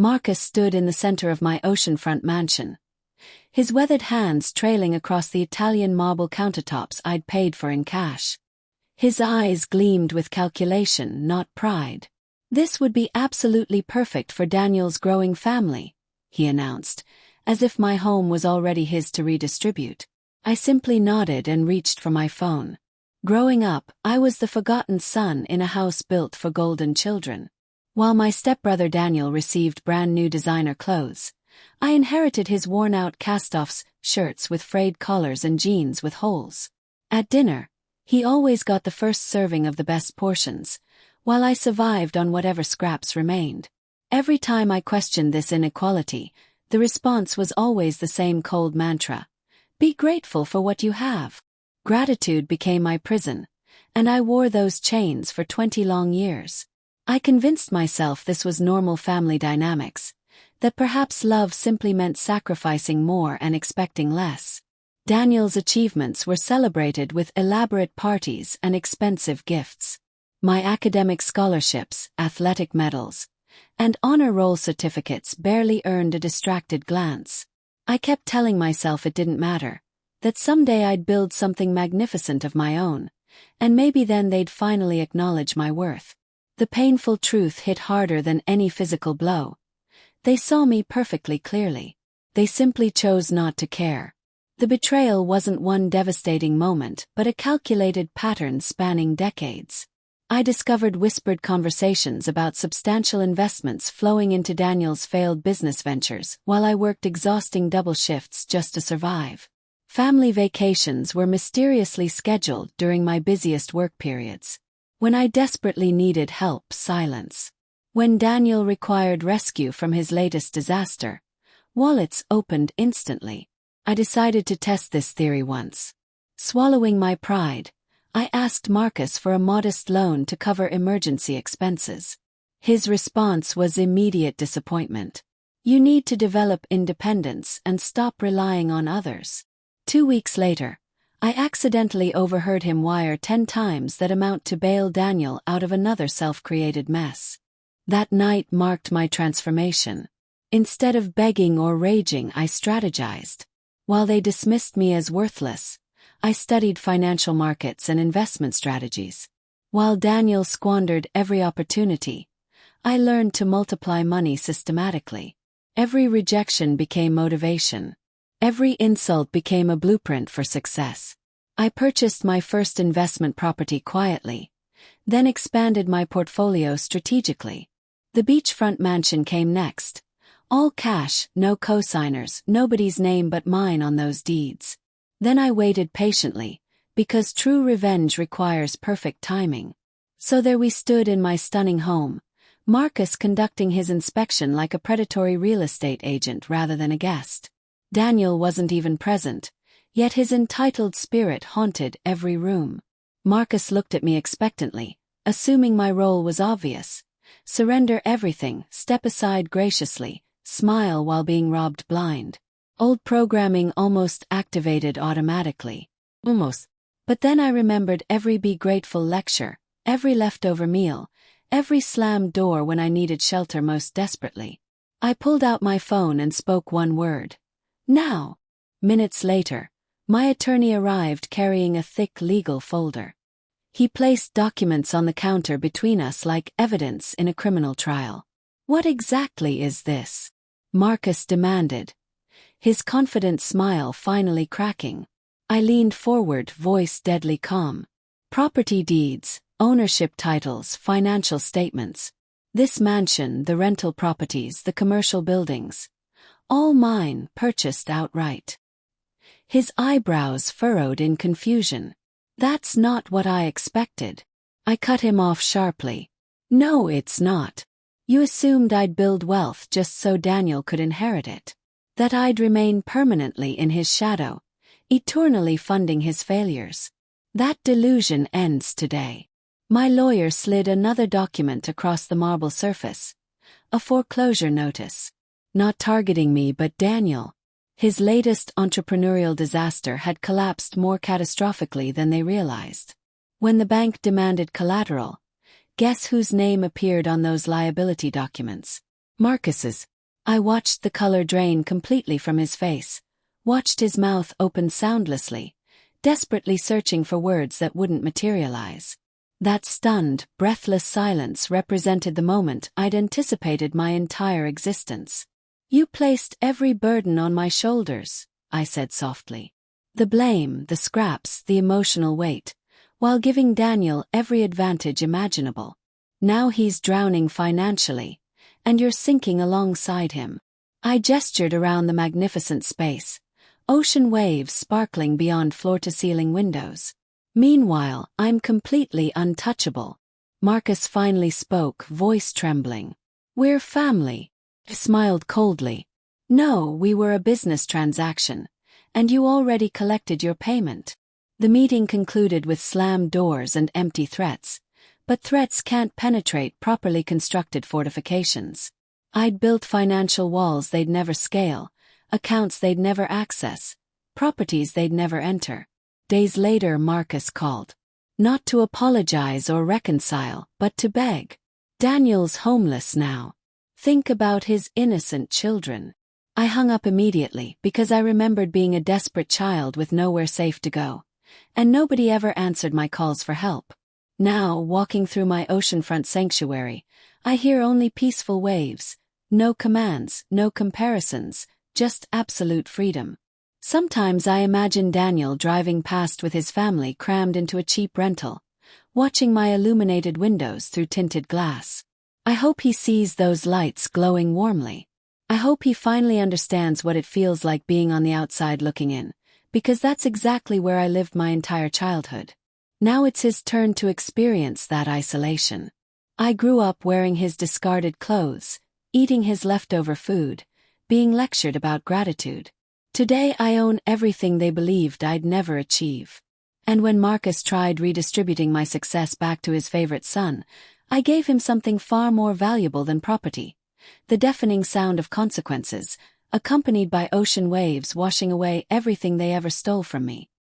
Marcus stood in the center of my oceanfront mansion, his weathered hands trailing across the Italian marble countertops I'd paid for in cash. His eyes gleamed with calculation, not pride. "This would be absolutely perfect for Daniel's growing family," he announced, as if my home was already his to redistribute. I simply nodded and reached for my phone. Growing up, I was the forgotten son in a house built for golden children. While my stepbrother Daniel received brand new designer clothes, I inherited his worn-out castoffs shirts with frayed collars and jeans with holes. At dinner, he always got the first serving of the best portions, while I survived on whatever scraps remained. Every time I questioned this inequality, the response was always the same cold mantra: be grateful for what you have. Gratitude became my prison, and I wore those chains for 20 long years. I convinced myself this was normal family dynamics, that perhaps love simply meant sacrificing more and expecting less. Daniel's achievements were celebrated with elaborate parties and expensive gifts. My academic scholarships, athletic medals, and honor roll certificates barely earned a distracted glance. I kept telling myself it didn't matter, that someday I'd build something magnificent of my own, and maybe then they'd finally acknowledge my worth. The painful truth hit harder than any physical blow. They saw me perfectly clearly. They simply chose not to care. The betrayal wasn't one devastating moment, but a calculated pattern spanning decades. I discovered whispered conversations about substantial investments flowing into Daniel's failed business ventures while I worked exhausting double shifts just to survive. Family vacations were mysteriously scheduled during my busiest work periods. When I desperately needed help, silence. When Daniel required rescue from his latest disaster, wallets opened instantly. I decided to test this theory once. Swallowing my pride, I asked Marcus for a modest loan to cover emergency expenses. His response was immediate disappointment. "You need to develop independence and stop relying on others." 2 weeks later, I accidentally overheard him wire 10 times that amount to bail Daniel out of another self-created mess. That night marked my transformation. Instead of begging or raging, I strategized. While they dismissed me as worthless, I studied financial markets and investment strategies. While Daniel squandered every opportunity, I learned to multiply money systematically. Every rejection became motivation. Every insult became a blueprint for success. I purchased my first investment property quietly, then expanded my portfolio strategically. The beachfront mansion came next. All cash, no co-signers, nobody's name but mine on those deeds. Then I waited patiently, because true revenge requires perfect timing. So there we stood in my stunning home, Marcus conducting his inspection like a predatory real estate agent rather than a guest. Daniel wasn't even present, yet his entitled spirit haunted every room. Marcus looked at me expectantly, assuming my role was obvious. Surrender everything, step aside graciously, smile while being robbed blind. Old programming almost activated automatically. Almost. But then I remembered every be grateful lecture, every leftover meal, every slammed door when I needed shelter most desperately. I pulled out my phone and spoke one word. Now. Minutes later, my attorney arrived carrying a thick legal folder. He placed documents on the counter between us like evidence in a criminal trial. "What exactly is this?" Marcus demanded, his confident smile finally cracking. I leaned forward, voice deadly calm. "Property deeds, ownership titles, financial statements. This mansion, the rental properties, the commercial buildings. All mine, purchased outright." His eyebrows furrowed in confusion. "That's not what I expected." I cut him off sharply. "No, it's not. You assumed I'd build wealth just so Daniel could inherit it. That I'd remain permanently in his shadow, eternally funding his failures. That delusion ends today." My lawyer slid another document across the marble surface. A foreclosure notice. Not targeting me but Daniel. His latest entrepreneurial disaster had collapsed more catastrophically than they realized. When the bank demanded collateral, guess whose name appeared on those liability documents? Marcus's. I watched the color drain completely from his face, watched his mouth open soundlessly, desperately searching for words that wouldn't materialize. That stunned, breathless silence represented the moment I'd anticipated my entire existence. "You placed every burden on my shoulders," I said softly. "The blame, the scraps, the emotional weight, while giving Daniel every advantage imaginable. Now he's drowning financially, and you're sinking alongside him." I gestured around the magnificent space, ocean waves sparkling beyond floor-to-ceiling windows. "Meanwhile, I'm completely untouchable." Marcus finally spoke, voice trembling. "We're family." I smiled coldly. "No, we were a business transaction, and you already collected your payment." The meeting concluded with slammed doors and empty threats, but threats can't penetrate properly constructed fortifications. I'd built financial walls they'd never scale, accounts they'd never access, properties they'd never enter. Days later, Marcus called. Not to apologize or reconcile, but to beg. "Daniel's homeless now. Think about his innocent children." I hung up immediately because I remembered being a desperate child with nowhere safe to go, and nobody ever answered my calls for help. Now, walking through my oceanfront sanctuary, I hear only peaceful waves, no commands, no comparisons, just absolute freedom. Sometimes I imagine Daniel driving past with his family crammed into a cheap rental, watching my illuminated windows through tinted glass. I hope he sees those lights glowing warmly. I hope he finally understands what it feels like being on the outside looking in, because that's exactly where I lived my entire childhood. Now it's his turn to experience that isolation. I grew up wearing his discarded clothes, eating his leftover food, being lectured about gratitude. Today I own everything they believed I'd never achieve. And when Marcus tried redistributing my success back to his favorite son, I gave him something far more valuable than property: the deafening sound of consequences, accompanied by ocean waves washing away everything they ever stole from me.